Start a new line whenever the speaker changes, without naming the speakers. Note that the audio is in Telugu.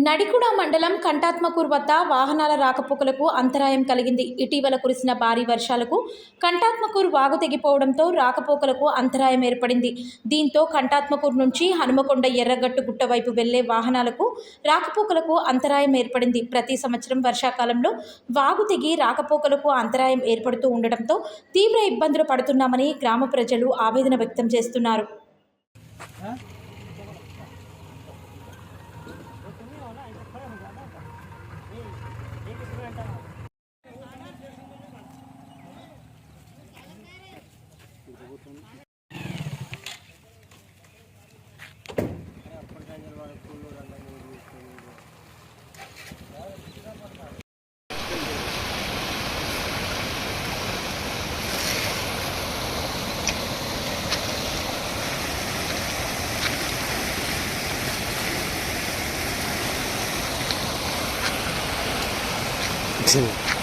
నడికుడ మండలం కంటాత్మకూర్ వద్ద వాహనాల రాకపోకలకు అంతరాయం కలిగింది. ఇటీవల కురిసిన భారీ వర్షాలకు కంటాత్మకూర్ వాగు తెగిపోవడంతో రాకపోకలకు అంతరాయం ఏర్పడింది. దీంతో కంటాత్మకూర్ నుంచి హనుమకొండ ఎర్రగట్టు గుట్ట వైపు వెళ్లే వాహనాలకు రాకపోకలకు అంతరాయం ఏర్పడింది. ప్రతి సంవత్సరం వర్షాకాలంలో వాగు తెగి రాకపోకలకు అంతరాయం ఏర్పడుతూ ఉండటంతో తీవ్ర ఇబ్బందులు పడుతున్నామని గ్రామ ప్రజలు ఆవేదన వ్యక్తం చేస్తున్నారు.
Excellent.